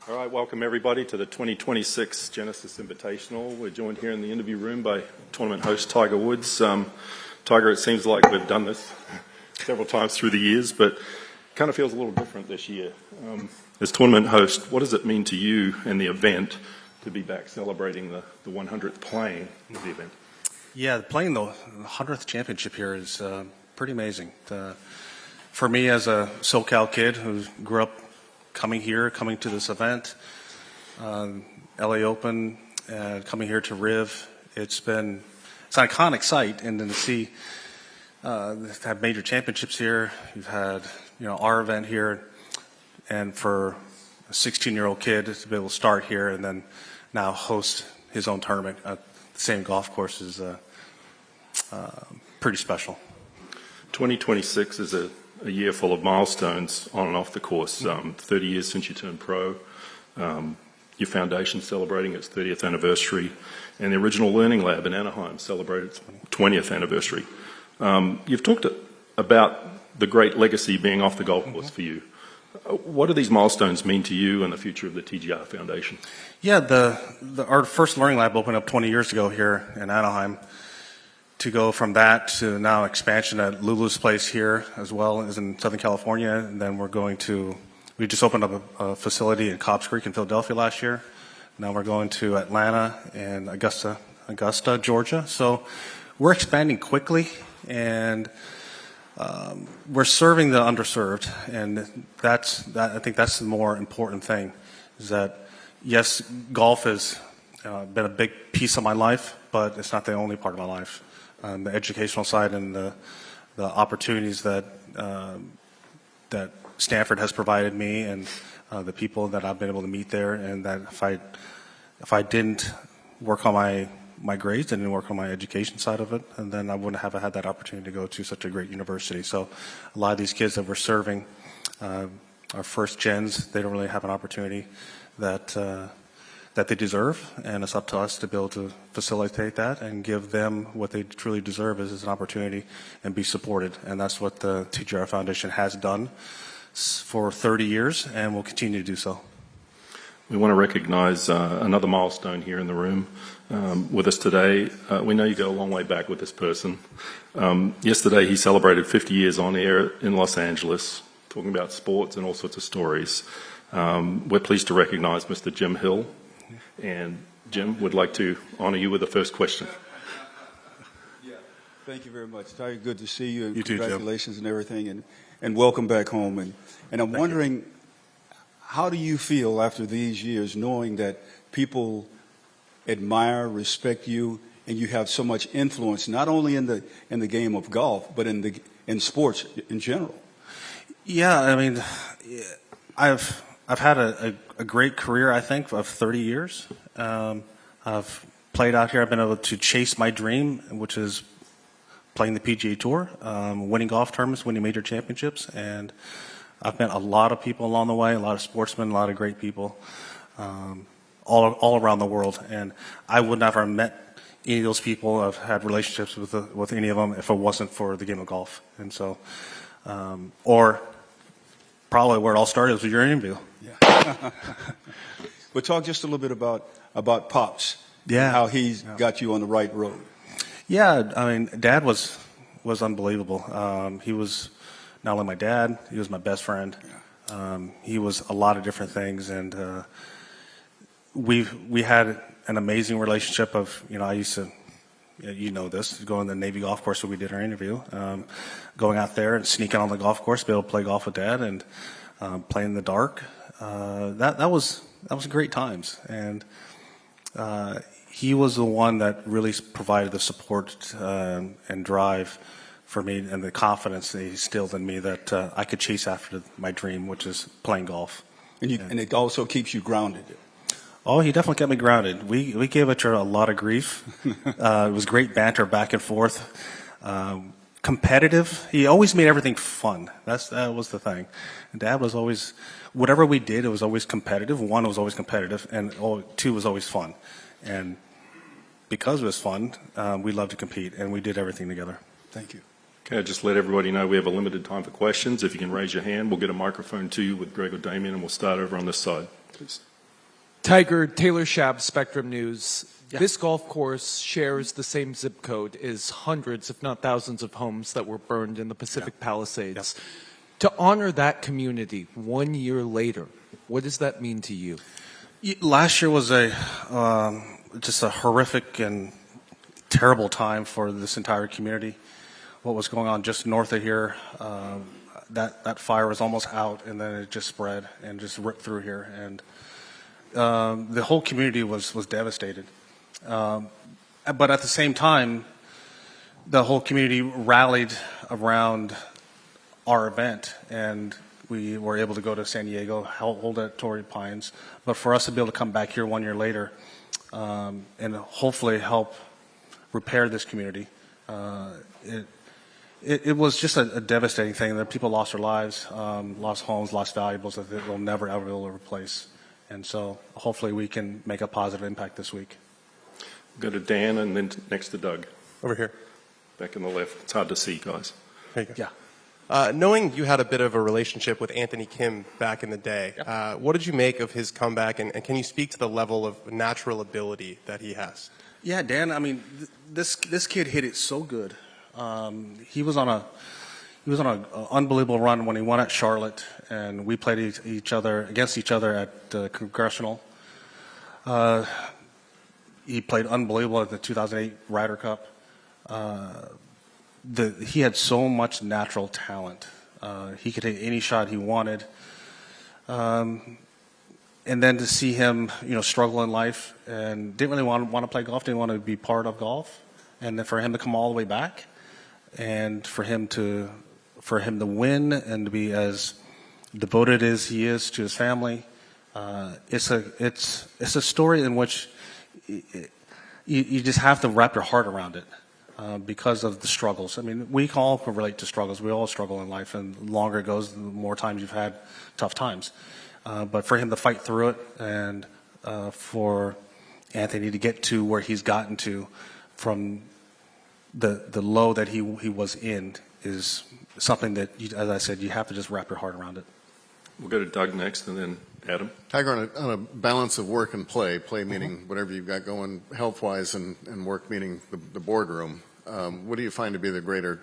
All right, welcome everybody to the 2026 Genesis Invitational. We're joined here in the interview room by tournament host Tiger Woods. Tiger, it seems like we've done this several times through the years, but it kind of feels a little different this year. As tournament host, what does it mean to you and the event to be back celebrating the 100th playing of the event? Yeah, playing the 100th championship here is pretty amazing. For me, as a SoCal kid who grew up coming to this event, LA Open, coming here to Riv, it's an iconic sight, and then to see have major championships here. You've had our event here, and for a 16-year-old kid to be able to start here and then now host his own tournament at the same golf course is pretty special. 2026 is a year full of milestones on and off the course. 30 years since you turned pro, your foundation celebrating its 30th anniversary, and the original Learning Lab in Anaheim celebrated its 20th anniversary. You've talked about the great legacy being off the golf course for you. What do these milestones mean to you and the future of the TGR Foundation? Yeah, our first Learning Lab opened up 20 years ago here in Anaheim. To go from that to now expansion at Lulu's place here as well as in Southern California, and then we just opened up a facility in Cobbs Creek in Philadelphia last year. Now we're going to Atlanta and Augusta, Georgia. So we're expanding quickly, and we're serving the underserved, and I think that's the more important thing. Is that yes, golf has been a big piece of my life, but it's not the only part of my life. The educational side and the opportunities that Stanford has provided me, and the people that I've been able to meet there, and that if I didn't work on my grades and didn't work on my education side of it, and then I wouldn't have had that opportunity to go to such a great university. So a lot of these kids that we're serving, our first gens, they don't really have an opportunity that they deserve, and it's up to us to be able to facilitate that and give them what they truly deserve is an opportunity and be supported. And that's what the TGR Foundation has done for 30 years and will continue to do so. We want to recognize another milestone here in the room with us today. We know you go a long way back with this person. Yesterday he celebrated 50 years on air in Los Angeles, talking about sports and all sorts of stories. We're pleased to recognize Mr. Jim Hill. And Jim would like to honor you with the first question. Yeah, thank you very much, Tiger. Good to see you. And you too, congratulations Jim. And everything, and welcome back home. And I'm wondering, how do you feel after these years, knowing that people admire, respect you, and you have so much influence, not only in the game of golf, but in sports in general? Yeah, I mean, I've had a great career, I think, of 30 years. I've played out here. I've been able to chase my dream, which is playing the PGA TOUR, winning golf tournaments, winning major championships. And I've met a lot of people along the way, a lot of sportsmen, a lot of great people all around the world. And I would never have met any of those people. I've had relationships with any of them if it wasn't for the game of golf. And so, or probably where it all started was with your interview. Yeah. We'll talk just a little bit about Pops. Yeah. And how he's got you on the right road. Yeah, I mean, Dad was unbelievable. He was not only my dad, he was my best friend. He was a lot of different things, and we had an amazing relationship. I used to, go on the Navy golf course where we did our interview, going out there and sneaking on the golf course, be able to play golf with Dad and play in the dark. That was great times, and he was the one that really provided the support and drive for me, and the confidence that he instilled in me that I could chase after my dream, which is playing golf. And it also keeps you grounded. Oh, he definitely kept me grounded. We gave each other a lot of grief. It was great banter back and forth. Competitive. He always made everything fun. That was the thing. And Dad was always, whatever we did, it was always competitive. One, it was always competitive, and two was always fun. And because it was fun, we loved to compete, and we did everything together. Thank you. Okay, just let everybody know we have a limited time for questions. If you can raise your hand, we'll get a microphone to you with Greg or Damien, and we'll start over on this side, please. Tiger, Taylor Shab, Spectrum News. Yeah. This golf course shares the same zip code as hundreds, if not thousands, of homes that were burned in the Pacific Palisades. To honor that community 1 year later, what does that mean to you? Last year was just a horrific and terrible time for this entire community. What was going on just north of here, that fire was almost out, and then it just spread and just ripped through here, and the whole community was devastated. But at the same time, the whole community rallied around our event, and we were able to go to San Diego, hold at Torrey Pines. But for us to be able to come back here 1 year later and hopefully help repair this community, it was just a devastating thing. That people lost their lives, lost homes, lost valuables that they'll never ever be able to replace. And so hopefully we can make a positive impact this week. We'll go to Dan and then next to Doug. Over here. Back on the left. It's hard to see, guys. There you go. Yeah. Knowing you had a bit of a relationship with Anthony Kim back in the day, what did you make of his comeback, and can you speak to the level of natural ability that he has? Yeah, Dan. I mean, this kid hit it so good. He was on an unbelievable run when he won at Charlotte, and we played against each other at Congressional. He played unbelievable at the 2008 Ryder Cup. He had so much natural talent. He could hit any shot he wanted. And then to see him, struggle in life and didn't really want to play golf, didn't want to be part of golf, and then for him to come all the way back, and for him to win and to be as devoted as he is to his family, it's a story in which you just have to wrap your heart around it. Because of the struggles. I mean, we all can relate to struggles. We all struggle in life, and the longer it goes, the more times you've had tough times. But for him to fight through it, and for Anthony to get to where he's gotten to from the low that he was in, is something that, as I said, you have to just wrap your heart around it. We'll go to Doug next and then Adam. Tiger, on a balance of work and play meaning whatever you've got going health-wise, and work meaning the boardroom, what do you find to be the greater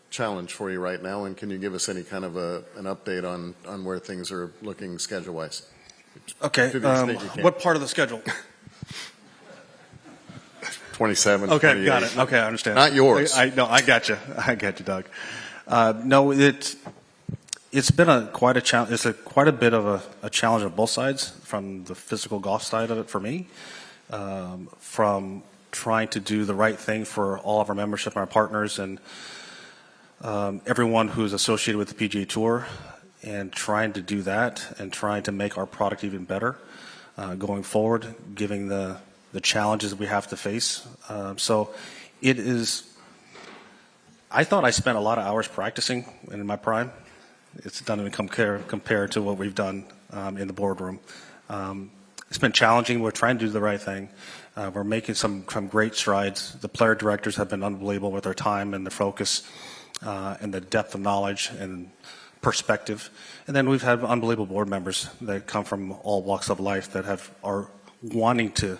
challenge for you right now, and can you give us any kind of an update on where things are looking schedule-wise? Okay, what part of the schedule? 27, Okay, 28. got it. Okay, I understand. Not yours. I got you. I got you, Doug. No, it's been quite a challenge. It's quite a bit of a challenge on both sides, from the physical golf side of it for me, from trying to do the right thing for all of our membership and our partners and everyone who's associated with the PGA Tour, and trying to do that and trying to make our product even better going forward, given the challenges we have to face. So it is, I thought I spent a lot of hours practicing in my prime. It's not even compared to what we've done in the boardroom. It's been challenging. We're trying to do the right thing. We're making some great strides. The player directors have been unbelievable with their time and their focus and the depth of knowledge and perspective. And then we've had unbelievable board members that come from all walks of life that are wanting to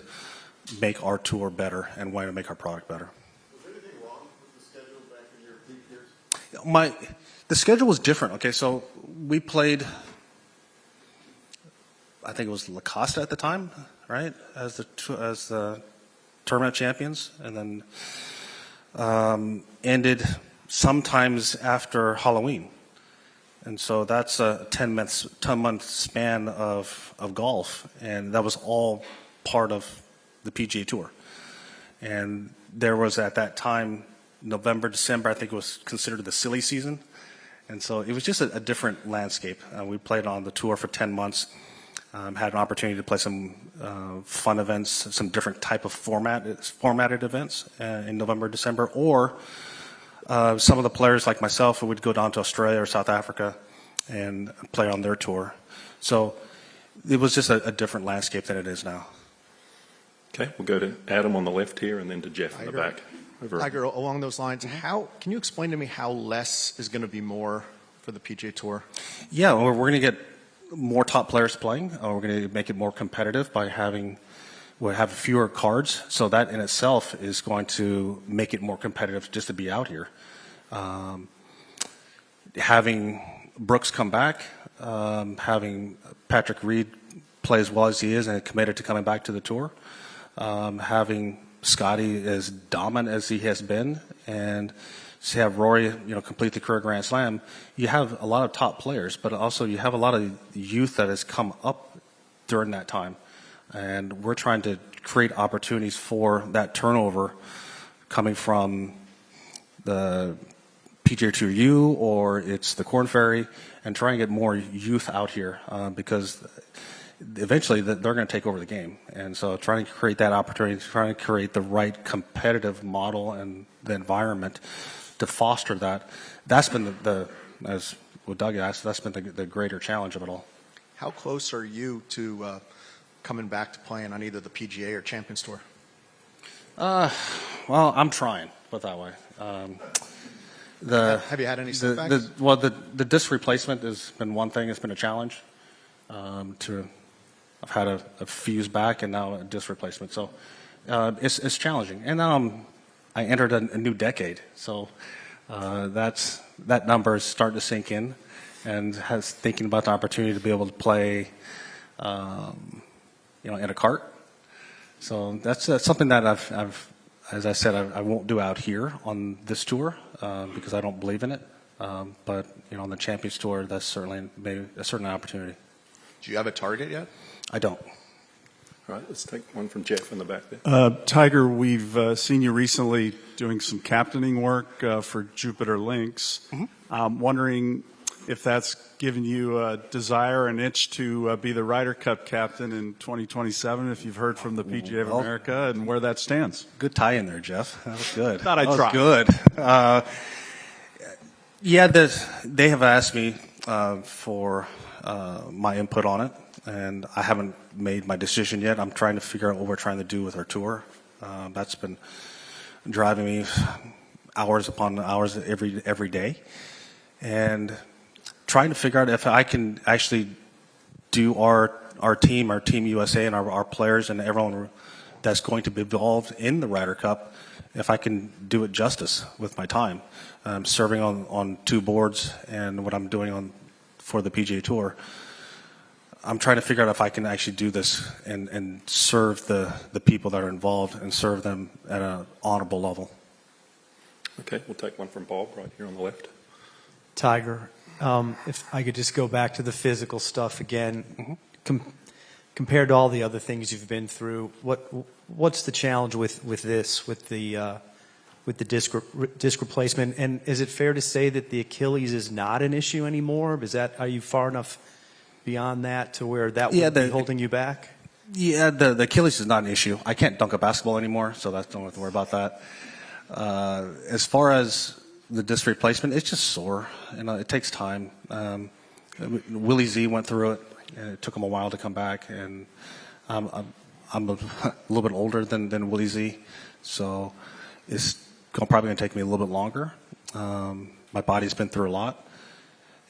make our tour better and wanting to make our product better. Was anything wrong with the schedule back in your peak years? The schedule was different. Okay, so we played, I think it was La Costa at the time, right, as the tournament champions, and then ended sometimes after Halloween. And so that's a 10-month span of golf, and that was all part of the PGA Tour. And there was, at that time, November, December, I think it was considered the silly season. And so it was just a different landscape. We played on the tour for 10 months, had an opportunity to play some fun events, some different type of formatted events in November, December, or some of the players like myself who would go down to Australia or South Africa and play on their tour. So it was just a different landscape than it is now. Okay, we'll go to Adam on the left here and then to Jeff in the back. Tiger, along those lines, can you explain to me how less is going to be more for the PGA Tour? Yeah, we're going to get more top players playing. We're going to make it more competitive by we'll have fewer cards. So that in itself is going to make it more competitive just to be out here. Having Brooks come back, having Patrick Reed play as well as he is and committed to coming back to the tour, having Scotty as dominant as he has been, and to have Rory, complete the career Grand Slam. You have a lot of top players, but also you have a lot of youth that has come up during that time, and we're trying to create opportunities for that turnover coming from the PGA Tour U or it's the Korn Ferry, and try and get more youth out here because eventually they're going to take over the game. And so trying to create that opportunity, trying to create the right competitive model and the environment to foster that, that's been as what Doug asked, that's been the greater challenge of it all. How close are you to coming back to playing on either the PGA or Champions Tour? Well, I'm trying, put it that way. Have you had any setbacks? The disc replacement has been one thing. It's been a challenge. I've had a fuse back and now a disc replacement. So it's challenging. And now I entered a new decade. So that number is starting to sink in, and has thinking about the opportunity to be able to play, in a cart. So that's something that I've as I said, I won't do out here on this tour because I don't believe in it. But on the Champions Tour, that's certainly maybe a certain opportunity. Do you have a target yet? I don't. All right, let's take one from Jeff in the back there. Tiger, we've seen you recently doing some captaining work for Jupiter Lynx. Mm-hmm. I'm wondering if that's given you a desire, an itch to be the Ryder Cup captain in 2027, if you've heard from the PGA of America, and where that stands. Good tie in there, Jeff. That was good. Thought I'd try. Good. They have asked me for my input on it, and I haven't made my decision yet. I'm trying to figure out what we're trying to do with our tour. That's been driving me hours upon hours every day, and trying to figure out if I can actually do our team USA, and our players and everyone that's going to be involved in the Ryder Cup, if I can do it justice with my time. Serving on two boards and what I'm doing for the PGA Tour, I'm trying to figure out if I can actually do this and serve the people that are involved and serve them at an honorable level. Okay, we'll take one from Bob right here on the left. Tiger, if I could just go back to the physical stuff again, compared to all the other things you've been through, what's the challenge with the disc replacement? And is it fair to say that the Achilles is not an issue anymore? Are you far enough beyond that to where that would be holding you back? Yeah, the Achilles is not an issue. I can't dunk a basketball anymore, so don't have to worry about that. As far as the disc replacement, it's just sore. It takes time. Willie Z went through it, and it took him a while to come back. And I'm a little bit older than Willie Z, so it's probably going to take me a little bit longer. My body's been through a lot.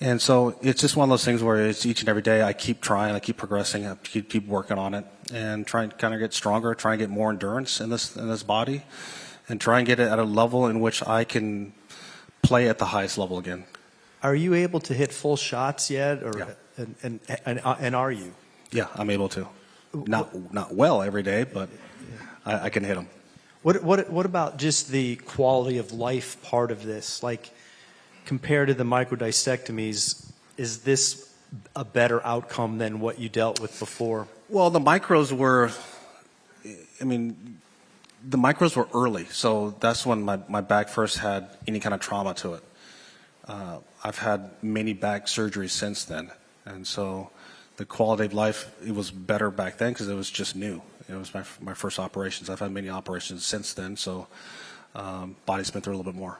And so it's just one of those things where it's each and every day I keep trying, I keep progressing, I keep working on it, and trying to kind of get stronger, try and get more endurance in this body, and try and get it at a level in which I can play at the highest level again. Are you able to hit full shots yet, or yeah. and are you? Yeah, I'm able to. Not well every day, but I can hit them. What about just the quality of life part of this? Like, compared to the microdiscectomies, is this a better outcome than what you dealt with before? Well, the micros were early, so that's when my back first had any kind of trauma to it. I've had many back surgeries since then, and so the quality of life, it was better back then because it was just new. It was my first operations. I've had many operations since then, so body's been through a little bit more.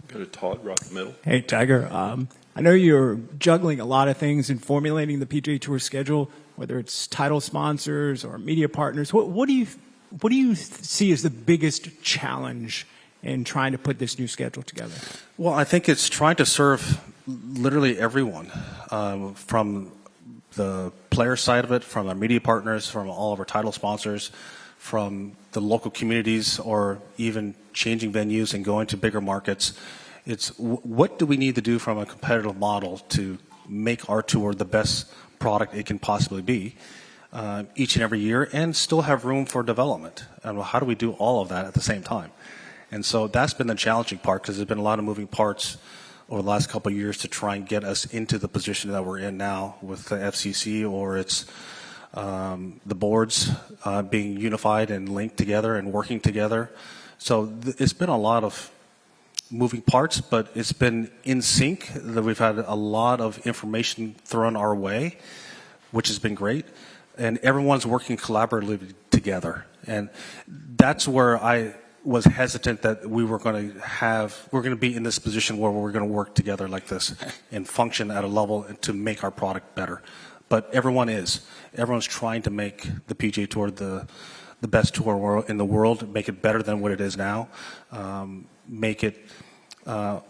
Go to Todd right in the middle. Hey, Tiger. I know you're juggling a lot of things in formulating the PGA Tour schedule, whether it's title sponsors or media partners. What do you see as the biggest challenge in trying to put this new schedule together? Well, I think it's trying to serve literally everyone, from the player side of it, from our media partners, from all of our title sponsors, from the local communities, or even changing venues and going to bigger markets. It's what do we need to do from a competitive model to make our tour the best product it can possibly be each and every year, and still have room for development. And how do we do all of that at the same time? And so that's been the challenging part, because there's been a lot of moving parts over the last couple of years to try and get us into the position that we're in now with the FCC, or it's the boards being unified and linked together and working together. So it's been a lot of moving parts, but it's been in sync. That we've had a lot of information thrown our way, which has been great, and everyone's working collaboratively together. And that's where I was hesitant that we're going to be in this position where we're going to work together like this and function at a level to make our product better. But everyone's trying to make the PGA Tour the best tour in the world, make it better than what it is now, make it as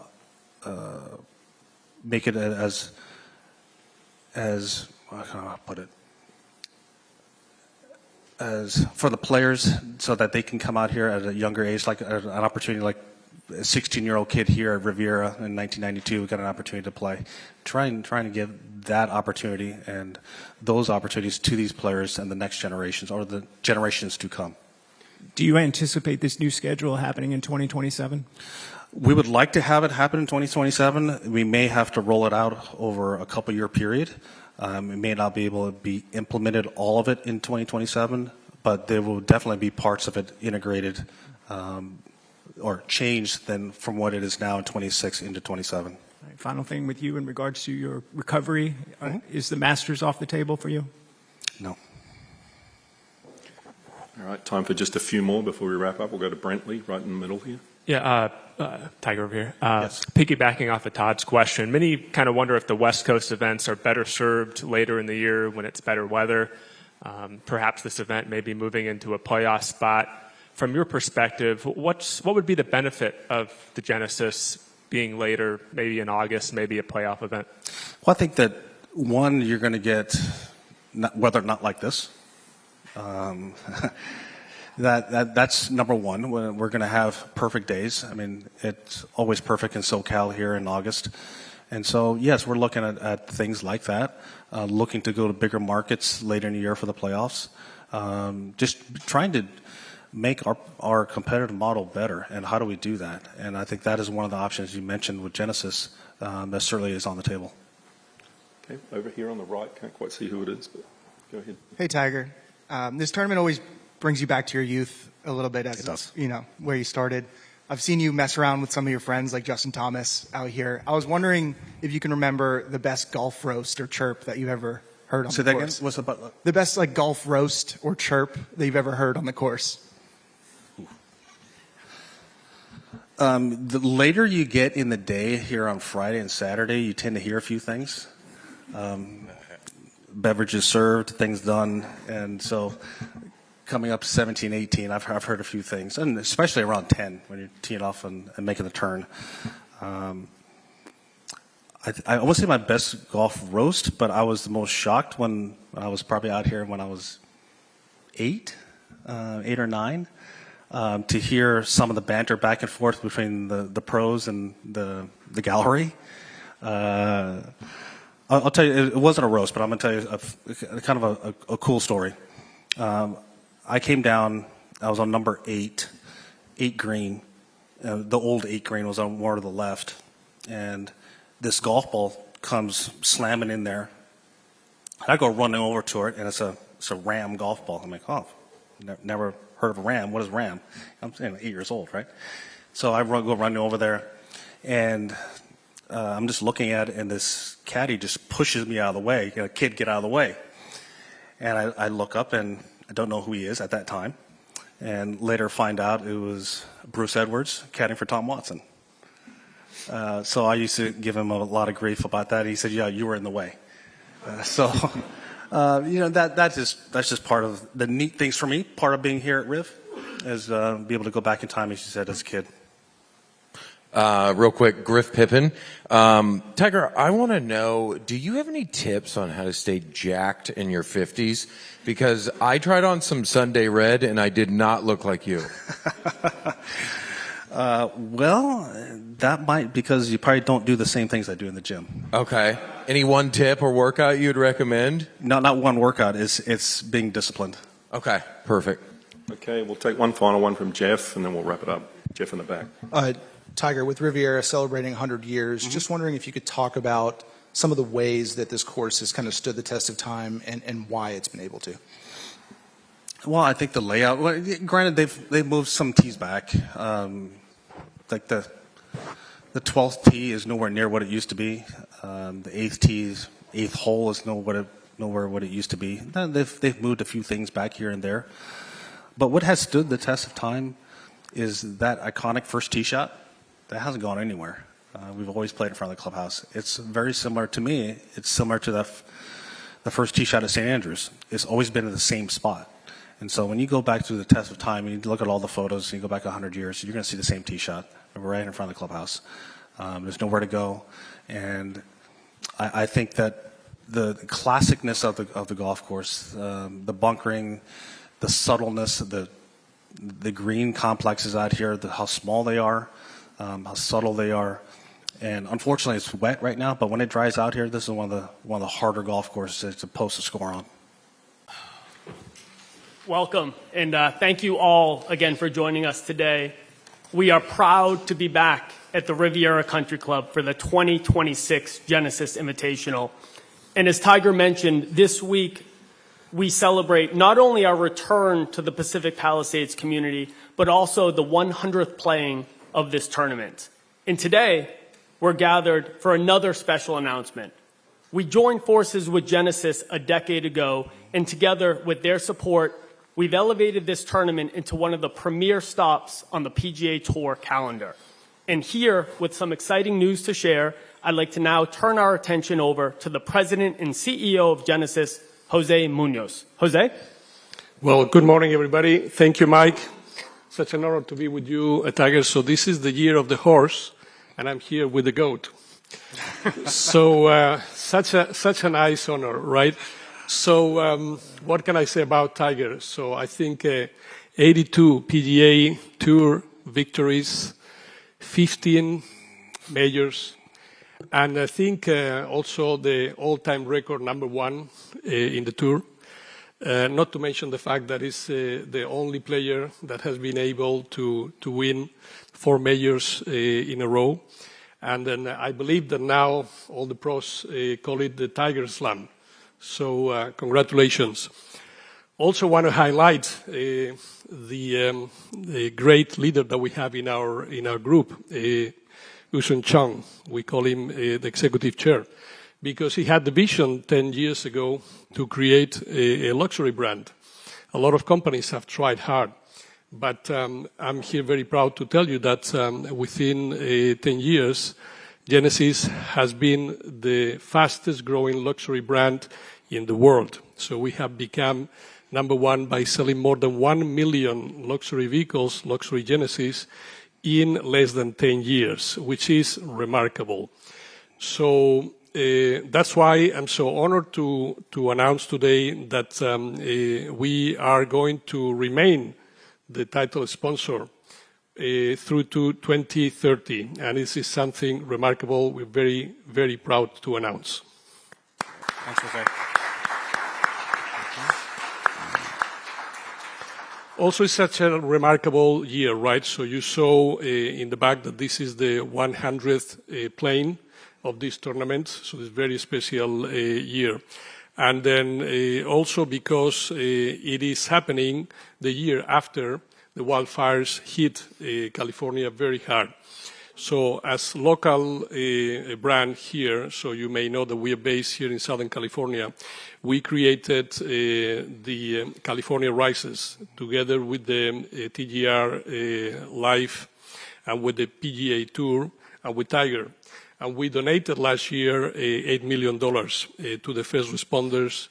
how can I put it, as for the players, so that they can come out here at a younger age, like an opportunity, like a 16-year-old kid here at Riviera in 1992 got an opportunity to play. Trying to give that opportunity and those opportunities to these players and the next generations, or the generations to come. Do you anticipate this new schedule happening in 2027? We would like to have it happen in 2027. We may have to roll it out over a couple-year period. It may not be able to be implemented, all of it, in 2027, but there will definitely be parts of it integrated or changed than from what it is now in 26 into 27. All right, final thing with you in regards to your recovery. Is the Masters off the table for you? No. All right, time for just a few more before we wrap up. We'll go to Brentley right in the middle here. Yeah, Tiger over here. Yes. Piggybacking off of Todd's question, many kind of wonder if the West Coast events are better served later in the year when it's better weather. Perhaps this event may be moving into a playoff spot. From your perspective, what would be the benefit of the Genesis being later, maybe in August, maybe a playoff event? Well, I think that, one, you're going to get weather not like this. That's number one. We're going to have perfect days. I mean, it's always perfect in SoCal here in August. And so, yes, we're looking at things like that, looking to go to bigger markets later in the year for the playoffs, just trying to make our competitive model better. And how do we do that? And I think that is one of the options you mentioned with Genesis that certainly is on the table. Okay, over here on the right, can't quite see who it is, but go ahead. Hey, Tiger. This tournament always brings you back to your youth a little bit, as it does. You know, where you started. I've seen you mess around with some of your friends like Justin Thomas out here. I was wondering if you can remember the best golf roast or chirp that you've ever heard on Say the that course. again? What's about The best like golf roast or chirp that you've ever heard on the course. The later you get in the day here on Friday and Saturday, you tend to hear a few things. Beverages served, things done, and so coming up 17, 18, I've heard a few things, and especially around 10 when you're teeing off and making the turn. I won't say my best golf roast, but I was the most shocked when I was probably out here when I was 8 or 9. To hear some of the banter back and forth between the pros and the gallery. I'll tell you, it wasn't a roast, but I'm going to tell you kind of a cool story. I came down, I was on number 8 green. The old 8 green was on more to the left. And this golf ball comes slamming in there. I go running over to it, and it's a Ram golf ball. I'm like, oh, never heard of a Ram. What is Ram? I'm 8 years old, right? So I go running over there, and I'm just looking at it, and this caddy just pushes me out of the way. Kid, get out of the way. And I look up, and I don't know who he is at that time. And later find out it was Bruce Edwards, caddying for Tom Watson. So I used to give him a lot of grief about that. He said, yeah, you were in the way. That's just part of the neat things for me. Part of being here at Riv is be able to go back in time, as you said, as a kid. Real quick, Griff Pippin. Tiger, I want to know, do you have any tips on how to stay jacked in your 50s? Because I tried on some Sunday Red and I did not look like you. Well, that might because you probably don't do the same things I do in the gym. Okay. Any one tip or workout you'd recommend? Not one workout. It's being disciplined. Okay, perfect. Okay, we'll take one final one from Jeff, and then we'll wrap it up. Jeff in the back. Tiger, with Riviera celebrating 100 years, just wondering if you could talk about some of the ways that this course has kind of stood the test of time and why it's been able to. Well, I think the layout. Well, granted, they've moved some tees back. Like the 12th tee is nowhere near what it used to be. The 8th hole is nowhere what it used to be. They've moved a few things back here and there. But what has stood the test of time is that iconic first tee shot. That hasn't gone anywhere. We've always played in front of the clubhouse. It's very similar to me. It's similar to the first tee shot at St. Andrews. It's always been in the same spot. And so when you go back through the test of time and you look at all the photos and you go back 100 years, you're going to see the same tee shot right in front of the clubhouse. There's nowhere to go. And I think that the classicness of the golf course, the bunkering, the subtleness, the green complexes out here, how small they are, how subtle they are. And unfortunately, it's wet right now, but when it dries out here, this is one of the harder golf courses to post a score on. Welcome, and thank you all again for joining us today. We are proud to be back at the Riviera Country Club for the 2026 Genesis Invitational. And as Tiger mentioned, this week we celebrate not only our return to the Pacific Palisades community, but also the 100th playing of this tournament. And today, we're gathered for another special announcement. We joined forces with Genesis a decade ago, and together with their support, we've elevated this tournament into one of the premier stops on the PGA Tour calendar. And here, with some exciting news to share, I'd like to now turn our attention over to the president and CEO of Genesis, José Muñoz. José? Well, good morning, everybody. Thank you, Mike. Such an honor to be with you, Tiger. So this is the year of the horse, and I'm here with the goat. So such a nice honor, right? So what can I say about Tiger? So I think 82 PGA Tour victories, 15 majors, and I think also the all-time record #1 in the Tour. Not to mention the fact that he's the only player that has been able to win 4 majors in a row. And then I believe that now all the pros call it the Tiger Slam. So congratulations. Also want to highlight the great leader that we have in our group, Usun Chung. We call him the executive chair, because he had the vision 10 years ago to create a luxury brand. A lot of companies have tried hard, but I'm here very proud to tell you that within 10 years, Genesis has been the fastest growing luxury brand in the world. So we have become #1 by selling more than 1 million luxury vehicles, luxury Genesis, in less than 10 years, which is remarkable. So that's why I'm so honored to announce today that we are going to remain the title sponsor through to 2030. And this is something remarkable. We're very, very proud to announce. Thanks, Jose. Also, it's such a remarkable year, right? So you saw in the back that this is the 100th playing of this tournament. So it's a very special year. And then also because it is happening the year after the wildfires hit California very hard. So as local brand here, so you may know that we are based here in Southern California, we created the California Rises together with the TGR Live and with the PGA Tour and with Tiger. And we donated last year $8 million to the first responders,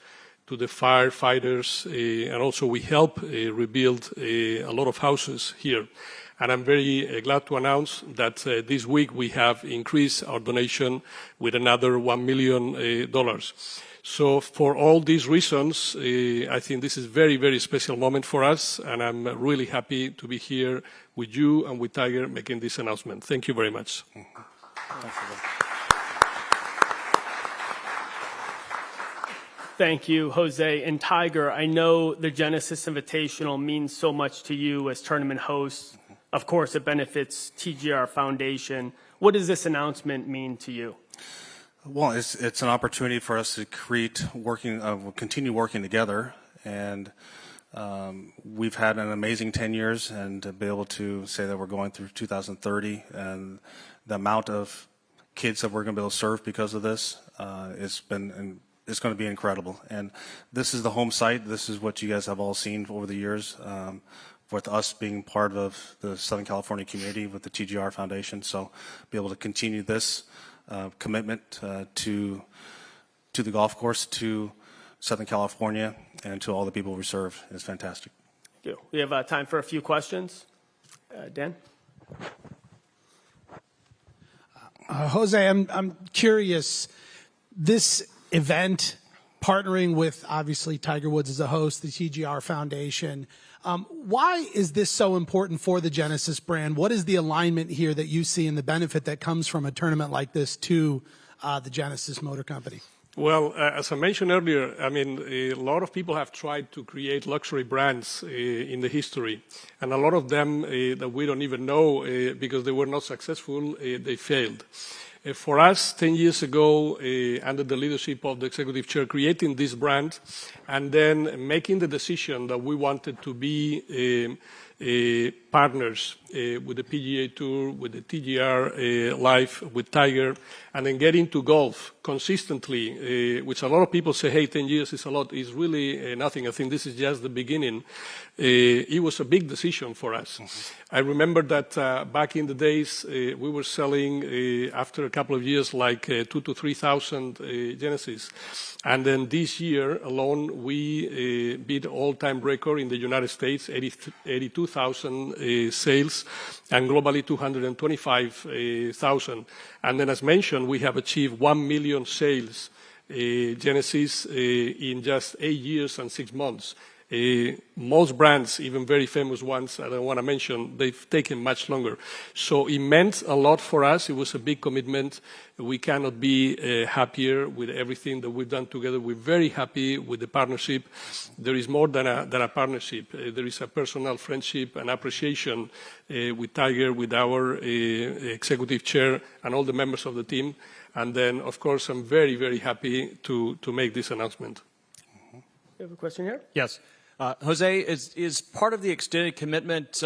to the firefighters, and also we helped rebuild a lot of houses here. And I'm very glad to announce that this week we have increased our donation with another $1 million. So for all these reasons, I think this is a very, very special moment for us, and I'm really happy to be here with you and with Tiger making this announcement. Thank you very much. Thank you, Jose. And Tiger, I know the Genesis Invitational means so much to you as tournament host. Of course, it benefits TGR Foundation. What does this announcement mean to you? Well, it's an opportunity for us to continue working together, and we've had an amazing 10 years, and to be able to say that we're going through 2030, and the amount of kids that we're going to be able to serve because of this, it's going to be incredible. And this is the home site. This is what you guys have all seen over the years, with us being part of the Southern California community with the TGR Foundation. So be able to continue this commitment to the golf course, to Southern California, and to all the people we serve is fantastic. Thank you. We have time for a few questions. Dan? Jose, I'm curious, this event, partnering with, obviously, Tiger Woods as a host, the TGR Foundation, why is this so important for the Genesis brand? What is the alignment here that you see and the benefit that comes from a tournament like this to the Genesis Motor Company? Well, as I mentioned earlier, I mean, a lot of people have tried to create luxury brands in the history, and a lot of them that we don't even know because they were not successful, they failed. For us, 10 years ago, under the leadership of the executive chair, creating this brand and then making the decision that we wanted to be partners with the PGA Tour, with the TGR Live, with Tiger, and then get into golf consistently, which a lot of people say, hey, 10 years is a lot, is really nothing. I think this is just the beginning. It was a big decision for us. I remember that back in the days, we were selling, after a couple of years, like 2,000 to 3,000 Genesis. And then this year alone, we beat all-time record in the United States, 82,000 sales, and globally 225,000. And then, as mentioned, we have achieved 1 million sales, Genesis, in just 8 years and 6 months. Most brands, even very famous ones, I don't want to mention, they've taken much longer. So it meant a lot for us. It was a big commitment. We cannot be happier with everything that we've done together. We're very happy with the partnership. There is more than a partnership. There is a personal friendship and appreciation with Tiger, with our executive chair, and all the members of the team. And then, of course, I'm very, very happy to make this announcement. You have a question here? Yes. Jose, is part of the extended commitment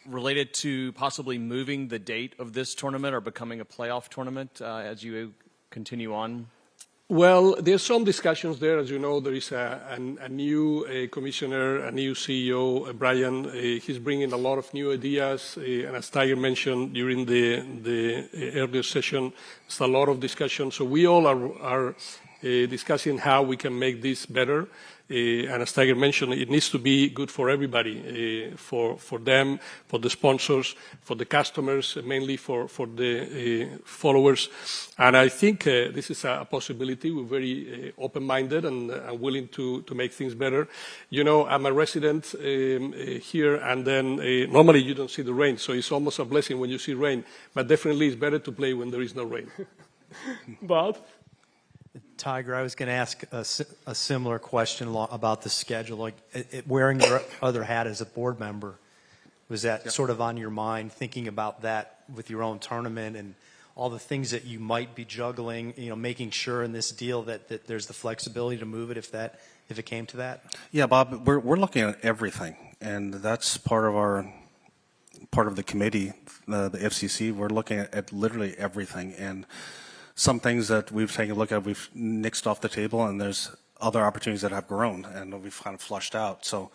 related to possibly moving the date of this tournament or becoming a playoff tournament as you continue on? Well, there's some discussions there. As you know, there is a new commissioner, a new CEO, Brian. He's bringing a lot of new ideas. And as Tiger mentioned during the earlier session, there's a lot of discussion. So we all are discussing how we can make this better. And as Tiger mentioned, it needs to be good for everybody, for them, for the sponsors, for the customers, mainly for the followers. And I think this is a possibility. We're very open-minded and willing to make things better. You know, I'm a resident here, and then normally you don't see the rain, so it's almost a blessing when you see rain. But definitely it's better to play when there is no rain. Bob? Tiger, I was going to ask a similar question about the schedule. Like wearing your other hat as a board member, was that sort of on your mind, thinking about that with your own tournament and all the things that you might be juggling, you know, making sure in this deal that there's the flexibility to move it if it came to that? Yeah, Bob, we're looking at everything, and that's part of the committee, the FCC. We're looking at literally everything, and some things that we've taken a look at, we've nixed off the table, and there's other opportunities that have grown and we've kind of flushed out. So,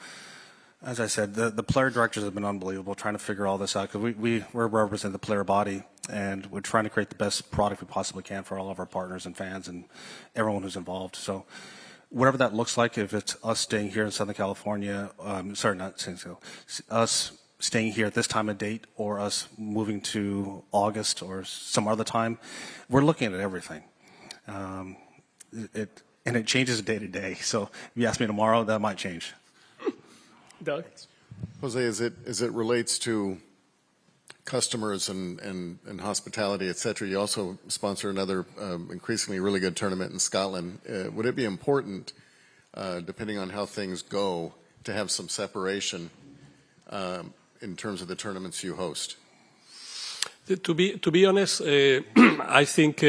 as I said, the player directors have been unbelievable trying to figure all this out, because we're representing the player body, and we're trying to create the best product we possibly can for all of our partners and fans and everyone who's involved. So, whatever that looks like, if it's us staying here in Southern California, us staying here at this time of date or us moving to August or some other time, we're looking at everything. And it changes day to day. So if you ask me tomorrow, that might change. Doug? Jose, as it relates to customers and hospitality, et cetera, you also sponsor another increasingly really good tournament in Scotland. Would it be important, depending on how things go, to have some separation in terms of the tournaments you host? To be honest, I think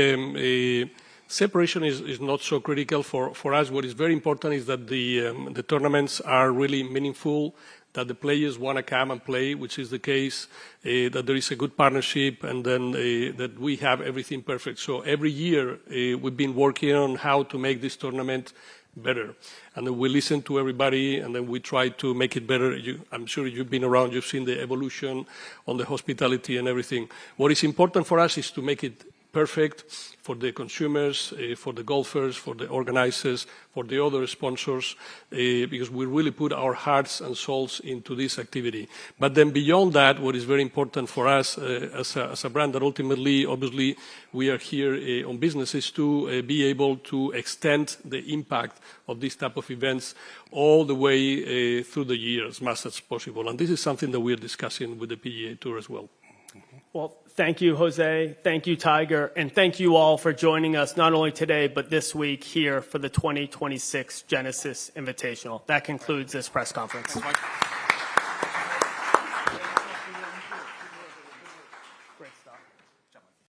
separation is not so critical for us. What is very important is that the tournaments are really meaningful, that the players want to come and play, which is the case, that there is a good partnership, and then that we have everything perfect. So every year we've been working on how to make this tournament better. And then we listen to everybody, and then we try to make it better. I'm sure you've been around, you've seen the evolution on the hospitality and everything. What is important for us is to make it perfect for the consumers, for the golfers, for the organizers, for the other sponsors, because we really put our hearts and souls into this activity. But then beyond that, what is very important for us as a brand that ultimately, obviously, we are here on business is to be able to extend the impact of this type of events all the way through the year as much as possible. And this is something that we're discussing with the PGA Tour as well. Well, thank you, Jose. Thank you, Tiger. And thank you all for joining us, not only today, but this week here for the 2026 Genesis Invitational. That concludes this press conference.